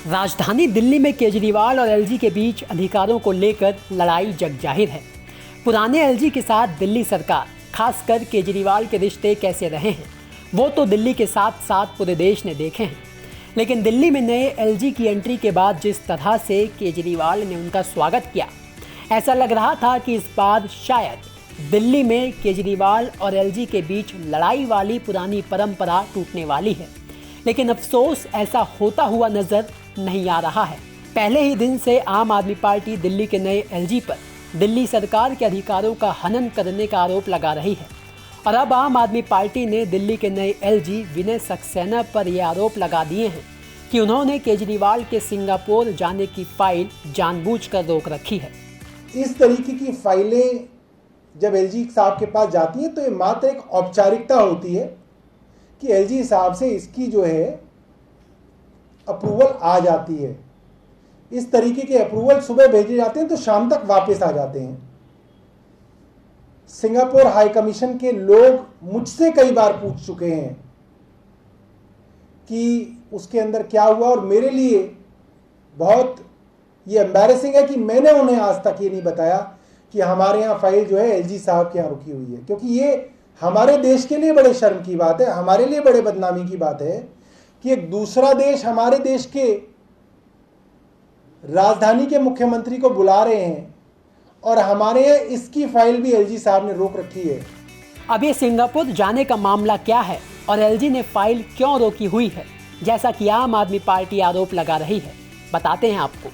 राजधानी दिल्ली में केजरीवाल और एलजी के बीच अधिकारों को लेकर लड़ाई जग जाहिर है। पुराने एलजी के साथ दिल्ली सरकार, खासकर केजरीवाल के रिश्ते कैसे रहे हैं वो तो दिल्ली के साथ साथ पूरे देश ने देखे हैं। लेकिन दिल्ली में नए एलजी की एंट्री के बाद जिस तरह से केजरीवाल ने उनका स्वागत किया, ऐसा लग रहा था कि इस बार शायद दिल्ली में केजरीवाल और एलजी के बीच लड़ाई वाली पुरानी परंपरा टूटने वाली है। लेकिन अफसोस ऐसा होता हुआ नजर नहीं आ रहा है। पहले ही दिन से आम आदमी पार्टी दिल्ली के नए एलजी पर दिल्ली सरकार के अधिकारों का हनन करने का आरोप लगा रही है। और अब आम आदमी पार्टी ने दिल्ली के नए एलजी विनय सक्सेना पर यह आरोप लगा दिए हैं कि उन्होंने केजरीवाल के सिंगापुर जाने की फाइल जानबूझकर रोक रखी है। इस तरीके की फाइलें जब एलजी साहब के पास जाती हैं तो ये मात्र एक औपचारिकता होती है कि एलजी साहब से इसकी जो है अप्रूवल आ जाती है। इस तरीके के अप्रूवल सुबह भेजे जाते हैं तो शाम तक वापस आ जाते हैं। सिंगापुर हाई कमीशन के लोग मुझसे कई बार पूछ चुके हैं कि उसके अंदर क्या हुआ, और मेरे लिए बहुत ये एम्बैरेसिंग है कि मैंने उन्हें आज तक ये नहीं बताया कि हमारे यहाँ फाइल जो है एलजी साहब के यहाँ रुकी हुई है, क्योंकि ये हमारे देश के लिए बड़े शर्म की बात है, हमारे लिए बड़े बदनामी की बात है कि एक दूसरा देश हमारे देश के राजधानी के मुख्यमंत्री को बुला रहे हैं और हमारे यहाँ इसकी फाइल भी एलजी साहब ने रोक रखी है। अब ये सिंगापुर जाने का मामला क्या है और एलजी ने फाइल क्यों रोकी हुई है, जैसा कि आम आदमी पार्टी आरोप लगा रही है, बताते हैं आपको।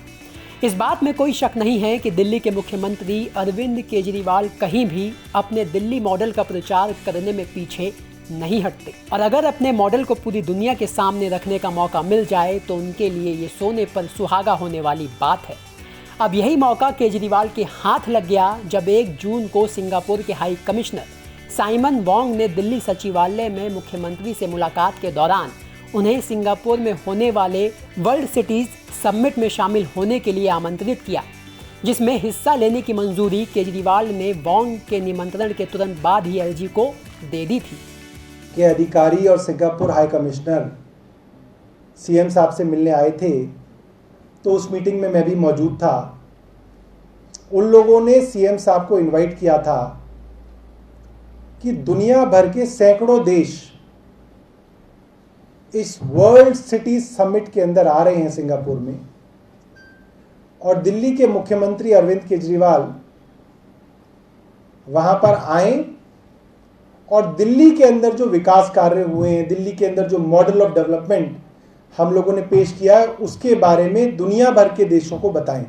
इस बात में कोई शक नहीं है कि दिल्ली के मुख्यमंत्री अरविंद केजरीवाल कहीं भी अपने दिल्ली मॉडल का प्रचार करने में पीछे नहीं हटते, और अगर अपने मॉडल को पूरी दुनिया के सामने रखने का मौका मिल जाए तो उनके लिए ये सोने पर सुहागा होने वाली बात है। अब यही मौका केजरीवाल के हाथ लग गया जब 1 जून को सिंगापुर के हाई कमिश्नर साइमन वोंग ने दिल्ली सचिवालय में मुख्यमंत्री से मुलाकात के दौरान उन्हें सिंगापुर में होने वाले वर्ल्ड सिटीज समिट में शामिल होने के लिए आमंत्रित किया, जिसमें हिस्सा लेने की मंजूरी केजरीवाल ने वोंग के निमंत्रण के तुरंत बाद ही एलजी को दे दी थी। के अधिकारी और सिंगापुर हाई कमिश्नर सीएम साहब से मिलने आए थे, तो उस मीटिंग में मैं भी मौजूद था। उन लोगों ने सीएम साहब को इनवाइट किया था कि दुनिया भर के सैकड़ों देश इस वर्ल्ड सिटीज समिट के अंदर आ रहे हैं सिंगापुर में, और दिल्ली के मुख्यमंत्री अरविंद केजरीवाल वहां पर आए और दिल्ली के अंदर जो विकास कार्य हुए हैं, दिल्ली के अंदर जो मॉडल ऑफ डेवलपमेंट हम लोगों ने पेश किया है, उसके बारे में दुनिया भर के देशों को बताएं।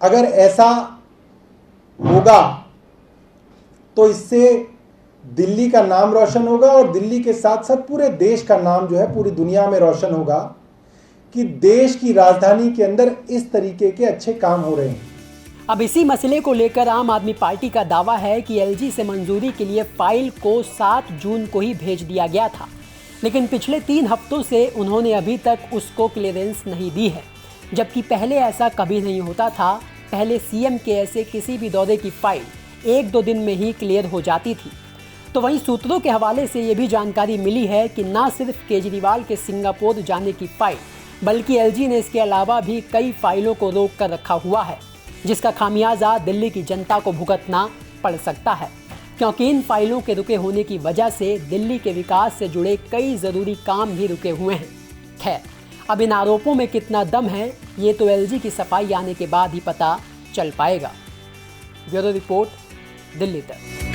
अगर ऐसा होगा तो इससे दिल्ली का नाम रोशन होगा, और दिल्ली के साथ साथ पूरे देश का नाम जो है पूरी दुनिया में रोशन होगा कि देश की राजधानी के अंदर इस तरीके के अच्छे काम हो रहे हैं। अब इसी मसले को लेकर आम आदमी पार्टी का दावा है कि एलजी से मंजूरी के लिए फाइल को 7 जून को ही भेज दिया गया था, लेकिन पिछले 3 हफ्तों से उन्होंने अभी तक उसको क्लियरेंस नहीं दी है, जबकि पहले ऐसा कभी नहीं होता था। पहले सीएम के ऐसे किसी भी दौरे की फाइल 1-2 दिन में ही क्लियर हो जाती थी। तो वहीं सूत्रों के हवाले से ये भी जानकारी मिली है कि ना सिर्फ केजरीवाल के सिंगापुर जाने की फाइल, बल्कि एलजी ने इसके अलावा भी कई फाइलों को रोक कर रखा हुआ है, जिसका खामियाजा दिल्ली की जनता को भुगतना पड़ सकता है, क्योंकि इन फाइलों के रुके होने की वजह से दिल्ली के विकास से जुड़े कई ज़रूरी काम भी रुके हुए हैं। खैर, अब इन आरोपों में कितना दम है ये तो एलजी की सफाई आने के बाद ही पता चल पाएगा। ब्यूरो रिपोर्ट, दिल्ली तक।